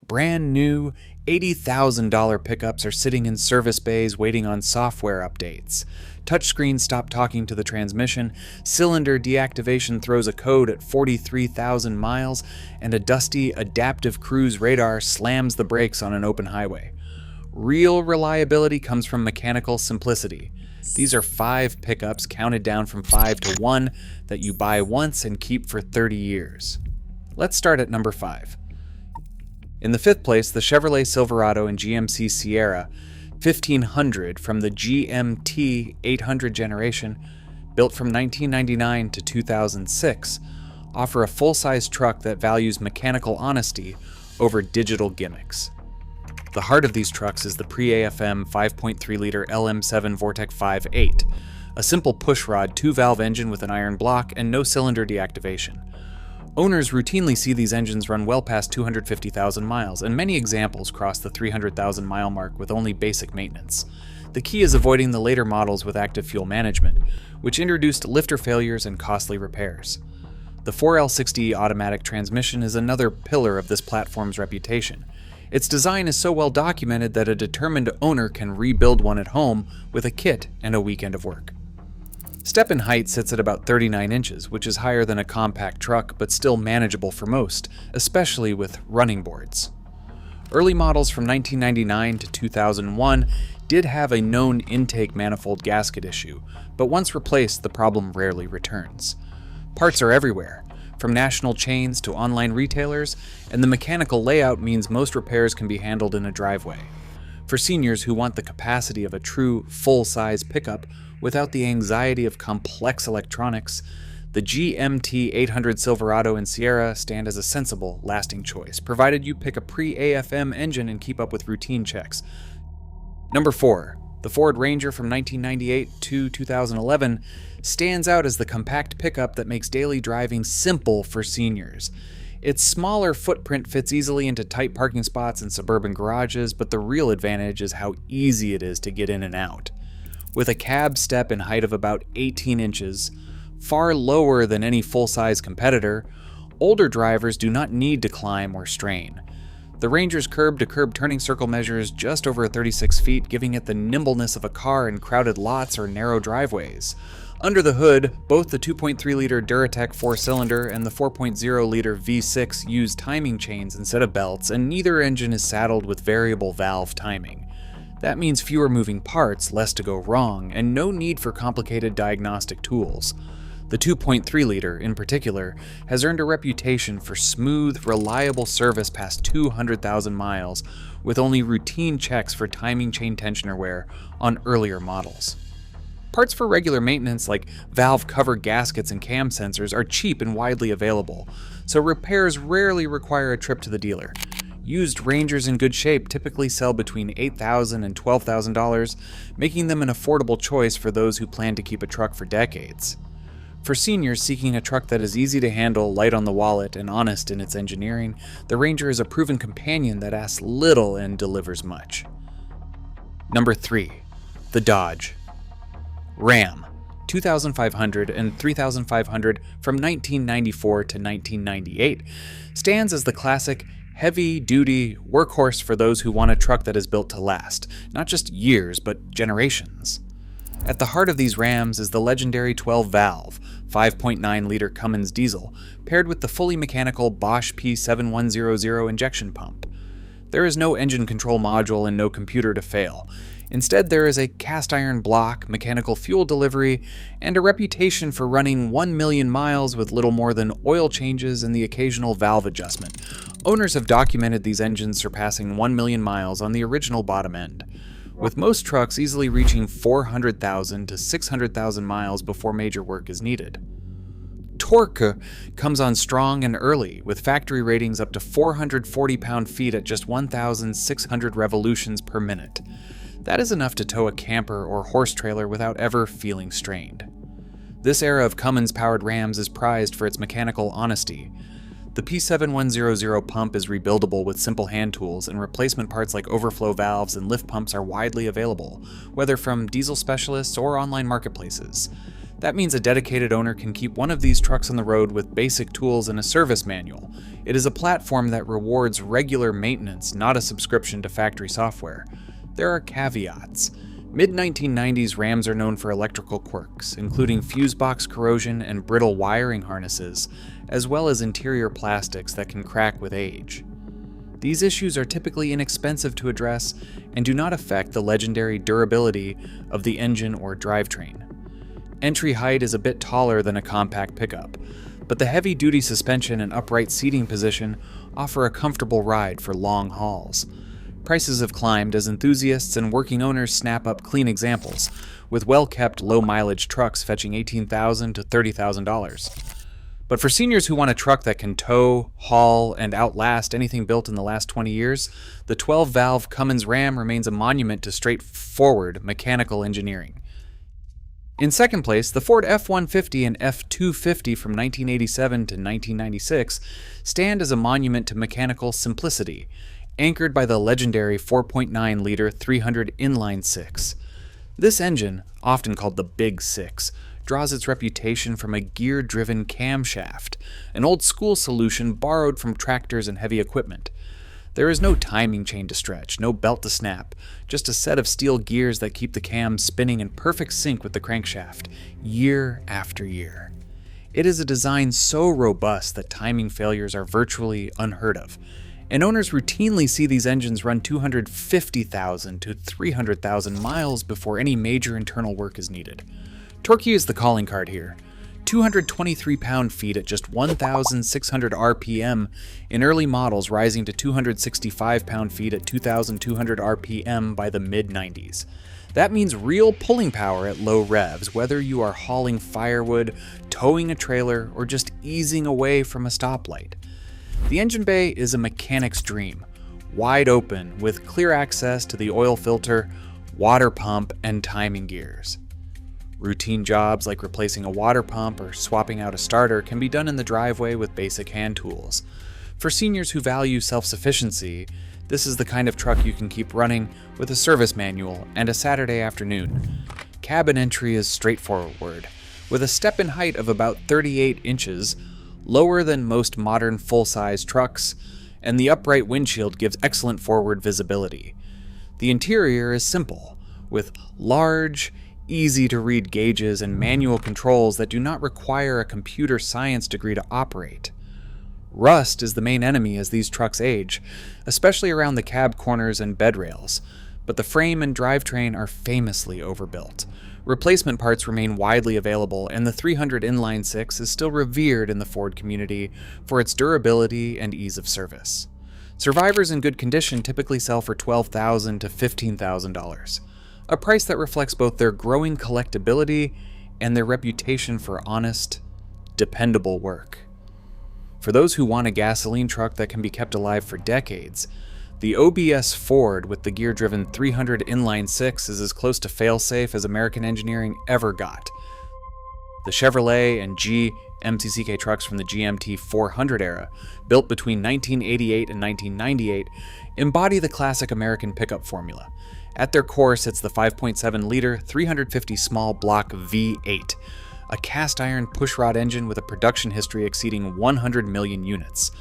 Brand new $80,000 pickups are sitting in service bays waiting on software updates. Touchscreens stop talking to the transmission, cylinder deactivation throws a code at 43,000 miles, and a dusty adaptive cruise radar slams the brakes on an open highway. Real reliability comes from mechanical simplicity. These are 5 pickups counted down from 5 to 1 that you buy once and keep for 30 years. Let's start at number 5. In the 5th place, the Chevrolet Silverado and GMC Sierra 1500 from the GMT 800 generation, built from 1999 to 2006, offer a full-size truck that values mechanical honesty over digital gimmicks. The heart of these trucks is the pre-AFM 5.3-liter LM7 Vortec V8, a simple pushrod 2-valve engine with an iron block and no cylinder deactivation. Owners routinely see these engines run well past 250,000 miles, and many examples cross the 300,000-mile mark with only basic maintenance. The key is avoiding the later models with active fuel management, which introduced lifter failures and costly repairs. The 4L60 automatic transmission is another pillar of this platform's reputation. Its design is so well documented that a determined owner can rebuild one at home with a kit and a weekend of work. Step-in height sits at about 39 inches, which is higher than a compact truck, but still manageable for most, especially with running boards. Early models from 1999 to 2001 did have a known intake manifold gasket issue, but once replaced, the problem rarely returns. Parts are everywhere, from national chains to online retailers, and the mechanical layout means most repairs can be handled in a driveway. For seniors who want the capacity of a true, full-size pickup without the anxiety of complex electronics, the GMT 800 Silverado and Sierra stand as a sensible, lasting choice, provided you pick a pre-AFM engine and keep up with routine checks. Number 4. The Ford Ranger from 1998 to 2011 stands out as the compact pickup that makes daily driving simple for seniors. Its smaller footprint fits easily into tight parking spots and suburban garages, but the real advantage is how easy it is to get in and out. With a cab step in height of about 18 inches, far lower than any full-size competitor, older drivers do not need to climb or strain. The Ranger's curb-to-curb turning circle measures just over 36 feet, giving it the nimbleness of a car in crowded lots or narrow driveways. Under the hood, both the 2.3-liter Duratec 4-cylinder and the 4.0-liter V6 use timing chains instead of belts, and neither engine is saddled with variable valve timing. That means fewer moving parts, less to go wrong, and no need for complicated diagnostic tools. The 2.3-liter, in particular, has earned a reputation for smooth, reliable service past 200,000 miles, with only routine checks for timing chain tensioner wear on earlier models. Parts for regular maintenance like valve cover gaskets and cam sensors are cheap and widely available, so repairs rarely require a trip to the dealer. Used Rangers in good shape typically sell between $8,000 and $12,000, making them an affordable choice for those who plan to keep a truck for decades. For seniors seeking a truck that is easy to handle, light on the wallet, and honest in its engineering, the Ranger is a proven companion that asks little and delivers much. Number 3. The Dodge Ram 2500 and 3500 from 1994 to 1998 stands as the classic heavy-duty workhorse for those who want a truck that is built to last, not just years, but generations. At the heart of these Rams is the legendary 12-valve, 5.9-liter Cummins diesel, paired with the fully mechanical Bosch P7100 injection pump. There is no engine control module and no computer to fail. Instead, there is a cast-iron block, mechanical fuel delivery, and a reputation for running 1 million miles with little more than oil changes and the occasional valve adjustment. Owners have documented these engines surpassing 1 million miles on the original bottom end, with most trucks easily reaching 400,000 to 600,000 miles before major work is needed. Torque comes on strong and early, with factory ratings up to 440 pound-feet at just 1,600 revolutions per minute. That is enough to tow a camper or horse trailer without ever feeling strained. This era of Cummins-powered Rams is prized for its mechanical honesty. The P7100 pump is rebuildable with simple hand tools, and replacement parts like overflow valves and lift pumps are widely available, whether from diesel specialists or online marketplaces. That means a dedicated owner can keep one of these trucks on the road with basic tools and a service manual. It is a platform that rewards regular maintenance, not a subscription to factory software. There are caveats. Mid-1990s Rams are known for electrical quirks, including fuse box corrosion and brittle wiring harnesses, as well as interior plastics that can crack with age. These issues are typically inexpensive to address and do not affect the legendary durability of the engine or drivetrain. Entry height is a bit taller than a compact pickup, but the heavy-duty suspension and upright seating position offer a comfortable ride for long hauls. Prices have climbed as enthusiasts and working owners snap up clean examples, with well-kept, low-mileage trucks fetching $18,000 to $30,000. But for seniors who want a truck that can tow, haul, and outlast anything built in the last 20 years, the 12-valve Cummins Ram remains a monument to straightforward mechanical engineering. In second place, the Ford F-150 and F-250 from 1987 to 1996 stand as a monument to mechanical simplicity, anchored by the legendary 4.9-liter 300 inline-six. This engine, often called the Big Six, draws its reputation from a gear-driven camshaft, an old-school solution borrowed from tractors and heavy equipment. There is no timing chain to stretch, no belt to snap, just a set of steel gears that keep the cam spinning in perfect sync with the crankshaft, year after year. It is a design so robust that timing failures are virtually unheard of, and owners routinely see these engines run 250,000 to 300,000 miles before any major internal work is needed. Torque is the calling card here. 223 pound-feet at just 1,600 RPM in early models, rising to 265 pound-feet at 2,200 RPM by the mid-90s. That means real pulling power at low revs, whether you are hauling firewood, towing a trailer, or just easing away from a stoplight. The engine bay is a mechanic's dream, wide open with clear access to the oil filter, water pump, and timing gears. Routine jobs like replacing a water pump or swapping out a starter can be done in the driveway with basic hand tools. For seniors who value self-sufficiency, this is the kind of truck you can keep running with a service manual and a Saturday afternoon. Cabin entry is straightforward, with a step in height of about 38 inches, lower than most modern full-size trucks, and the upright windshield gives excellent forward visibility. The interior is simple, with large, easy-to-read gauges and manual controls that do not require a computer science degree to operate. Rust is the main enemy as these trucks age, especially around the cab corners and bed rails, but the frame and drivetrain are famously overbuilt. Replacement parts remain widely available, and the 300 inline-six is still revered in the Ford community for its durability and ease of service. Survivors in good condition typically sell for $12,000 to $15,000. A price that reflects both their growing collectability and their reputation for honest, dependable work. For those who want a gasoline truck that can be kept alive for decades, the OBS Ford with the gear-driven 300 inline-six is as close to fail-safe as American engineering ever got. The Chevrolet and MCCK trucks from the GMT 400 era, built between 1988 and 1998, embody the classic American pickup formula. At their core sits the 5.7-liter 350 small block V8, a cast-iron pushrod engine with a production history exceeding 100 million units.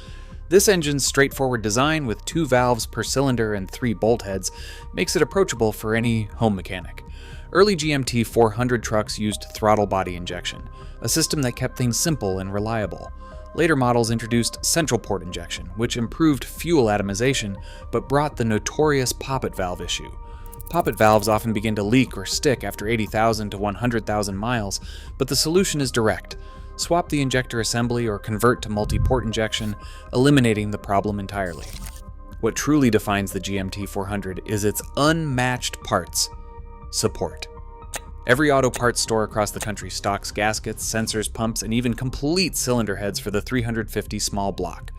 This engine's straightforward design, with 2 valves per cylinder and 3 bolt heads, makes it approachable for any home mechanic. Early GMT 400 trucks used throttle body injection, a system that kept things simple and reliable. Later models introduced central port injection, which improved fuel atomization, but brought the notorious poppet valve issue. Poppet valves often begin to leak or stick after 80,000 to 100,000 miles, but the solution is direct. Swap the injector assembly or convert to multi-port injection, eliminating the problem entirely. What truly defines the GMT 400 is its unmatched parts support. Every auto parts store across the country stocks gaskets, sensors, pumps, and even complete cylinder heads for the 350 small block.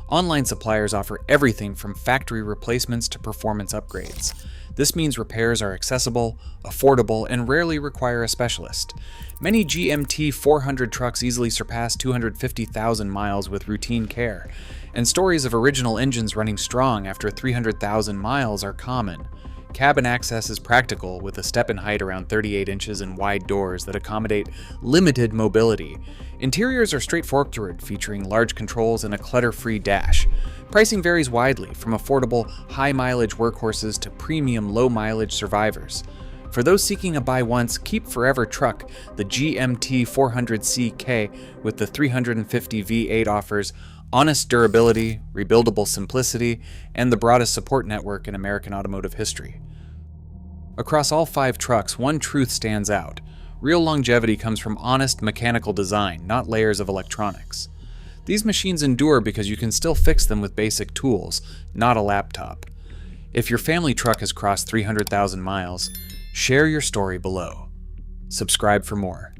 Online suppliers offer everything from factory replacements to performance upgrades. This means repairs are accessible, affordable, and rarely require a specialist. Many GMT 400 trucks easily surpass 250,000 miles with routine care, and stories of original engines running strong after 300,000 miles are common. Cabin access is practical, with a step in height around 38 inches and wide doors that accommodate limited mobility. Interiors are straightforward, featuring large controls and a clutter-free dash. Pricing varies widely, from affordable, high-mileage workhorses to premium, low-mileage survivors. For those seeking a buy-once, keep-forever truck, the GMT 400CK with the 350 V8 offers honest durability, rebuildable simplicity, and the broadest support network in American automotive history. Across all 5 trucks, one truth stands out. Real longevity comes from honest mechanical design, not layers of electronics. These machines endure because you can still fix them with basic tools, not a laptop. If your family truck has crossed 300,000 miles, share your story below. Subscribe for more.